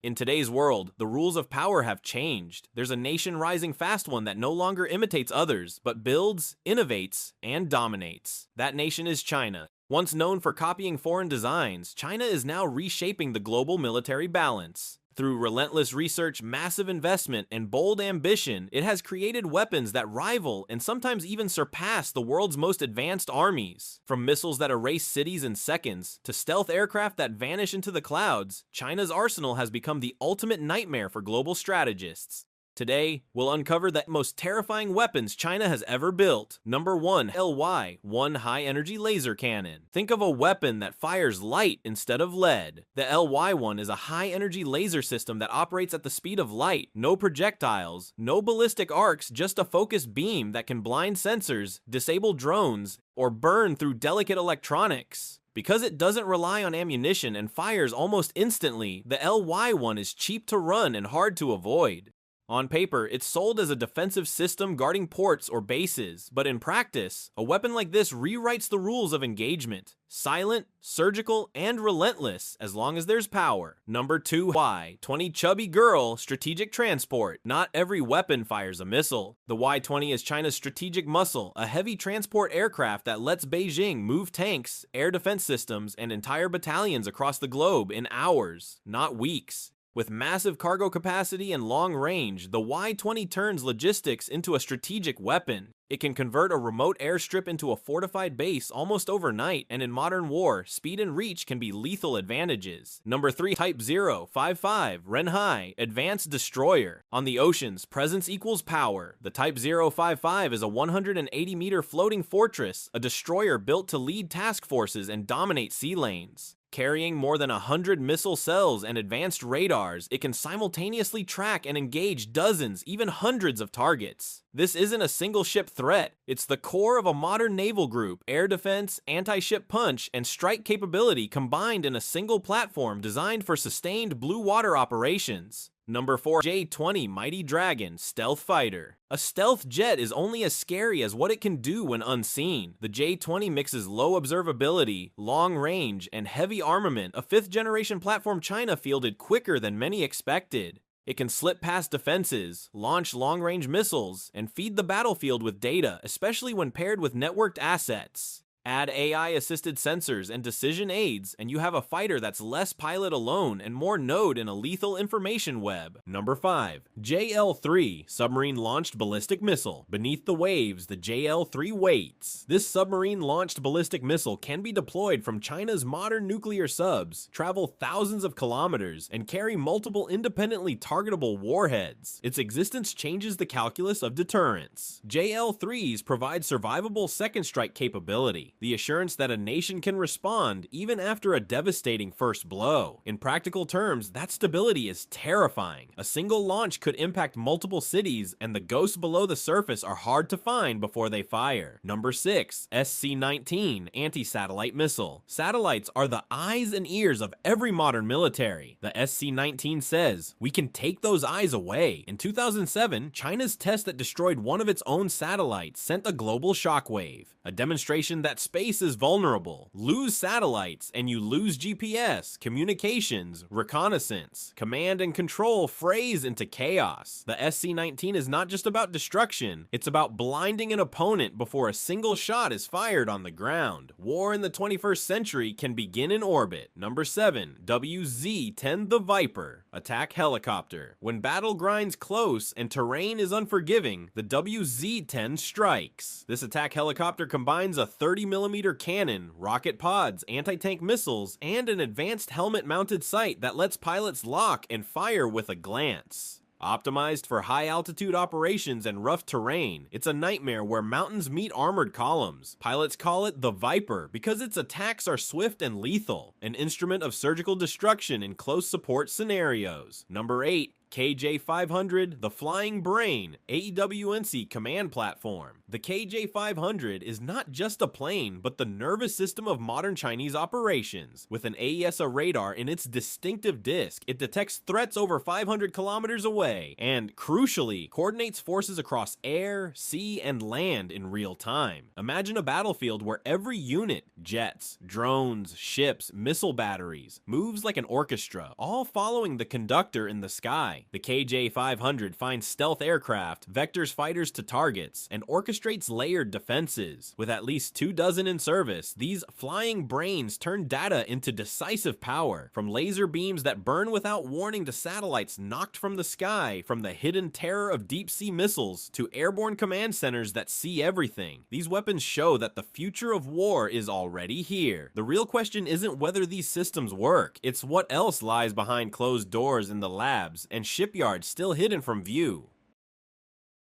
In today's world, the rules of power have changed. There's a nation rising fast, one that no longer imitates others, but builds, innovates, and dominates. That nation is China. Once known for copying foreign designs, China is now reshaping the global military balance. Through relentless research, massive investment, and bold ambition, it has created weapons that rival and sometimes even surpass the world's most advanced armies. From missiles that erase cities in seconds, to stealth aircraft that vanish into the clouds, China's arsenal has become the ultimate nightmare for global strategists. Today, we'll uncover the most terrifying weapons China has ever built. Number 1. LY-1 High-Energy Laser Cannon. Think of a weapon that fires light instead of lead. The LY-1 is a high-energy laser system that operates at the speed of light. No projectiles, no ballistic arcs, just a focused beam that can blind sensors, disable drones, or burn through delicate electronics. Because it doesn't rely on ammunition and fires almost instantly, the LY-1 is cheap to run and hard to avoid. On paper, it's sold as a defensive system guarding ports or bases, but in practice, a weapon like this rewrites the rules of engagement. Silent, surgical, and relentless as long as there's power. Number 2. Y-20 Chubby Girl Strategic Transport. Not every weapon fires a missile. The Y-20 is China's strategic muscle, a heavy transport aircraft that lets Beijing move tanks, air defense systems, and entire battalions across the globe in hours, not weeks. With massive cargo capacity and long range, the Y-20 turns logistics into a strategic weapon. It can convert a remote airstrip into a fortified base almost overnight, and in modern war, speed and reach can be lethal advantages. Number 3. Type 055 Renhai Advanced Destroyer. On the oceans, presence equals power. The Type 055 is a 180-meter floating fortress, a destroyer built to lead task forces and dominate sea lanes. Carrying more than 100 missile cells and advanced radars, it can simultaneously track and engage dozens, even hundreds of targets. This isn't a single ship threat, it's the core of a modern naval group. Air defense, anti-ship punch, and strike capability combined in a single platform designed for sustained blue water operations. Number 4. J-20 Mighty Dragon Stealth Fighter. A stealth jet is only as scary as what it can do when unseen. The J-20 mixes low observability, long range, and heavy armament, a 5th-generation platform China fielded quicker than many expected. It can slip past defenses, launch long-range missiles, and feed the battlefield with data, especially when paired with networked assets. Add AI-assisted sensors and decision aids, and you have a fighter that's less pilot alone and more node in a lethal information web. Number 5. JL-3 Submarine-Launched Ballistic Missile. Beneath the waves, the JL-3 waits. This submarine-launched ballistic missile can be deployed from China's modern nuclear subs, travel thousands of kilometers, and carry multiple independently targetable warheads. Its existence changes the calculus of deterrence. JL-3s provide survivable second strike capability, the assurance that a nation can respond even after a devastating first blow. In practical terms, that stability is terrifying. A single launch could impact multiple cities, and the ghosts below the surface are hard to find before they fire. Number 6. SC-19 Anti-Satellite Missile. Satellites are the eyes and ears of every modern military. The SC-19 says, "We can take those eyes away." In 2007, China's test that destroyed one of its own satellites sent a global shockwave, a demonstration that space is vulnerable. Lose satellites and you lose GPS, communications, reconnaissance, command and control phrase into chaos. The SC-19 is not just about destruction, it's about blinding an opponent before a single shot is fired on the ground. War in the 21st century can begin in orbit. Number 7. WZ-10 The Viper Attack Helicopter. When battle grinds close and terrain is unforgiving, the WZ-10 strikes. This attack helicopter combines a 30mm cannon, rocket pods, anti-tank missiles, and an advanced helmet-mounted sight that lets pilots lock and fire with a glance. Optimized for high-altitude operations and rough terrain, it's a nightmare where mountains meet armored columns. Pilots call it the Viper because its attacks are swift and lethal, an instrument of surgical destruction in close support scenarios. Number 8. KJ-500, the Flying Brain, AEWNC command platform. The KJ-500 is not just a plane, but the nervous system of modern Chinese operations. With an AESA radar in its distinctive disc, it detects threats over 500 kilometers away, and, crucially, coordinates forces across air, sea, and land in real time. Imagine a battlefield where every unit, jets, drones, ships, missile batteries, moves like an orchestra, all following the conductor in the sky. The KJ-500 finds stealth aircraft, vectors fighters to targets, and orchestrates layered defenses. With at least 24 in service, these flying brains turn data into decisive power, from laser beams that burn without warning to satellites knocked from the sky, from the hidden terror of deep-sea missiles to airborne command centers that see everything. These weapons show that the future of war is already here. The real question isn't whether these systems work, it's what else lies behind closed doors in the labs and shipyards still hidden from view.